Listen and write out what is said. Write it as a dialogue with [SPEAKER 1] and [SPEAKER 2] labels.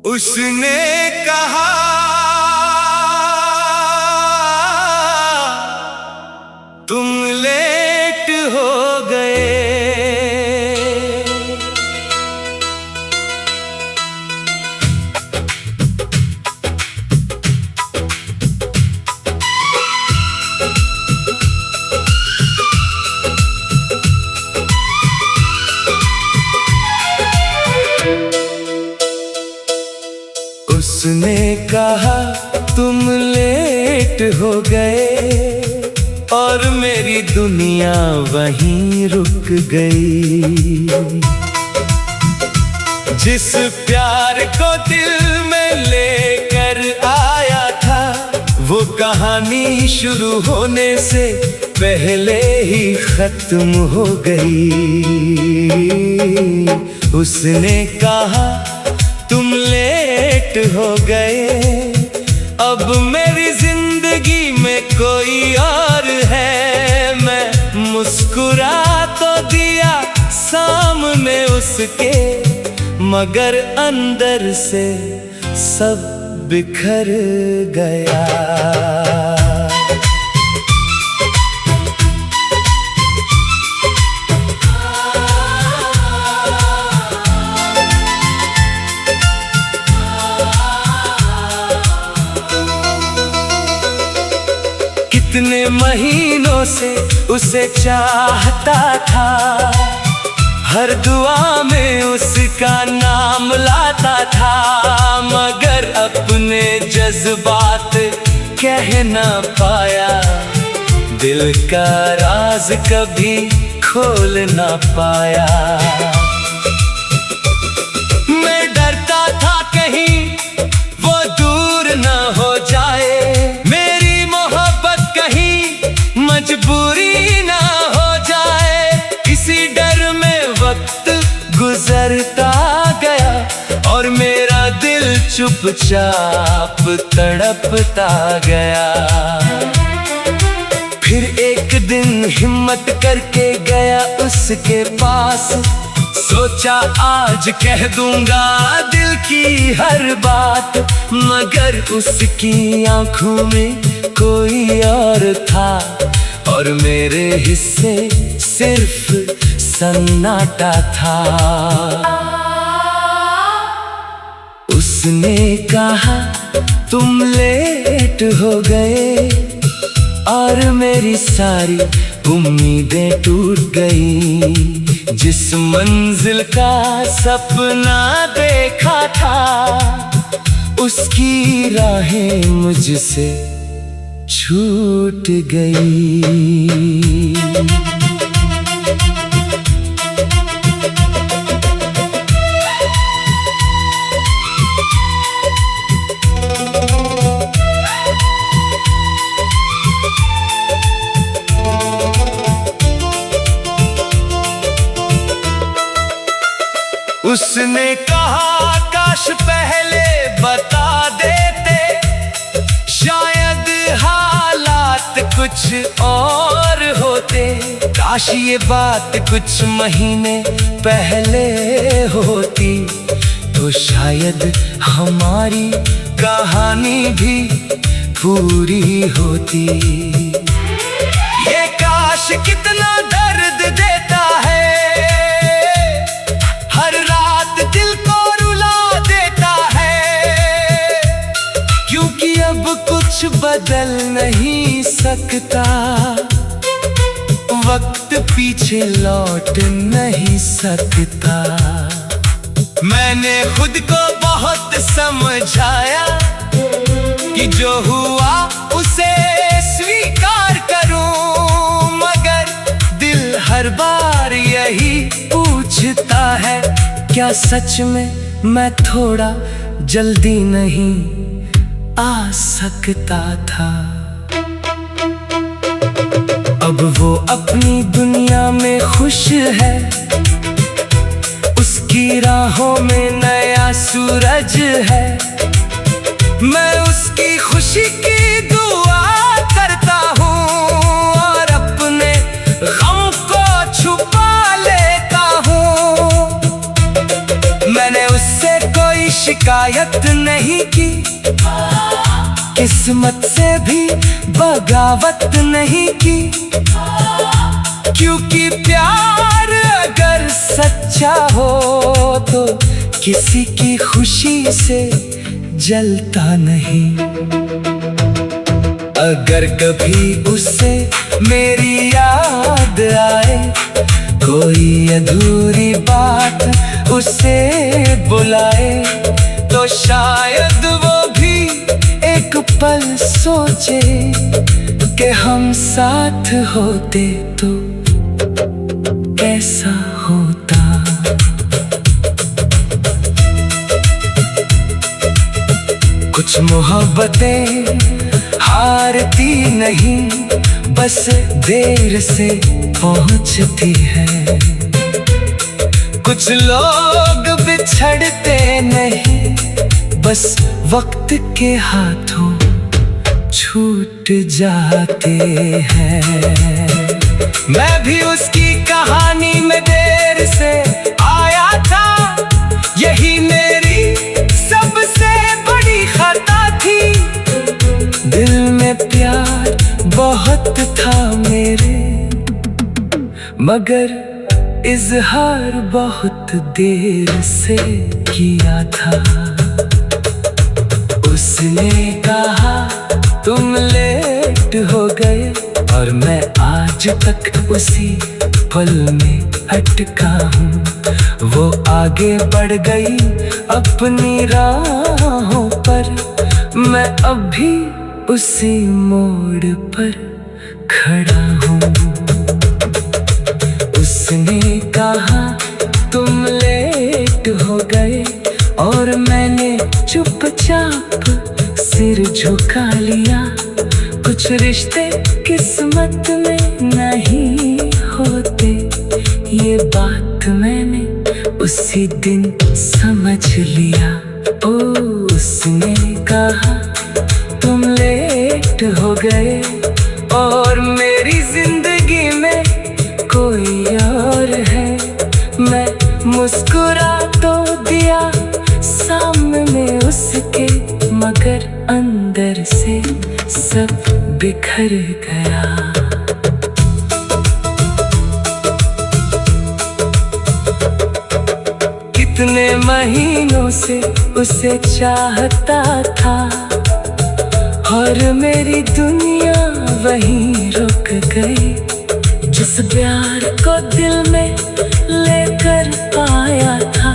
[SPEAKER 1] उसने कहा तुम लेट हो गए। उसने कहा तुम लेट हो गए और मेरी दुनिया वहीं रुक गई। जिस प्यार को दिल में लेकर आया था वो कहानी शुरू होने से पहले ही खत्म हो गई। उसने कहा तुम लेट हो गए, अब मेरी जिंदगी में कोई और है। मैं मुस्कुरा तो दिया सामने उसके, मगर अंदर से सब बिखर गया। कितने महीनों से उसे चाहता था, हर दुआ में उसका नाम लाता था, मगर अपने जज्बात कह ना पाया। दिल का राज कभी खोल ना पाया। मैं डरता था कहीं वो दूर ना हो जाए, मजबूरी ना हो जाए। इसी डर में वक्त गुजरता गया और मेरा दिल चुपचाप तड़पता गया। फिर एक दिन हिम्मत करके गया उसके पास, सोचा आज कह दूंगा दिल की हर बात, मगर उसकी आंखों में कोई और था और मेरे हिस्से सिर्फ सन्नाटा था। उसने कहा तुम लेट हो गए और मेरी सारी उम्मीदें टूट गई। जिस मंजिल का सपना देखा था उसकी राहें मुझसे छूट गई। उसने कहा काश पहले बता देते, शायद हालात कुछ और होते। काश ये बात कुछ महीने पहले होती तो शायद हमारी कहानी भी पूरी होती। ये काश कितना दर्द देता है, हर रात दिल को रुला देता है, क्योंकि अब कुछ बदल नहीं सकता। वक्त पीछे लौट नहीं सकता। मैंने खुद को बहुत समझाया कि जो हुआ उसे स्वीकार करूं, मगर दिल हर बार यही पूछता है क्या सच में मैं थोड़ा जल्दी नहीं आ सकता था। अब वो अपनी दुनिया में खुश है, उसकी राहों में नया सूरज है। मैं उसकी खुशी की दुआ करता हूँ और अपने गम को छुपा लेता हूँ। मैंने उससे कोई शिकायत नहीं की, किस्मत से भी बगावत नहीं की। क्योंकि प्यार अगर सच्चा हो तो किसी की खुशी से जलता नहीं। अगर कभी उससे मेरी याद आए, कोई अधूरी बात उसे बुलाए, तो शायद वो भी एक पल सोचे कि हम साथ होते तो कैसा होता। कुछ मोहब्बतें हारती नहीं, बस देर से पहुंचती है। कुछ लोग बिछड़ते नहीं, बस वक्त के हाथों छूट जाते हैं। मैं भी उसकी कहानी में देर से आया था, यही मेरी सबसे बड़ी खता थी। दिल में प्यार बहुत था मेरे, मगर इजहार बहुत देर से किया था। उसने कहा तुम लेट हो गए, और मैं आज तक उसी पल में अटका हूँ। वो आगे बढ़ गई अपनी राहों पर, मैं अभी उसी मोड़ पर खड़ा हूँ। उसने कहा तुम लेट हो गए, और मैंने चुपचाप सिर झुका लिया। कुछ रिश्ते किस्मत में नहीं होते, ये बात मैंने उसी दिन समझ लिया। ओ उसने कहा तुम लेट हो गए, और मेरी जिंदगी में कोई और है। मैं मुस्कुरा तो दिया सामने उसके, मगर अंदर से सब बिखर गया। कितने महीनों से उसे चाहता था, और मेरी दुनिया वहीं रुक गई। जिस प्यार को दिल में लेकर आया था,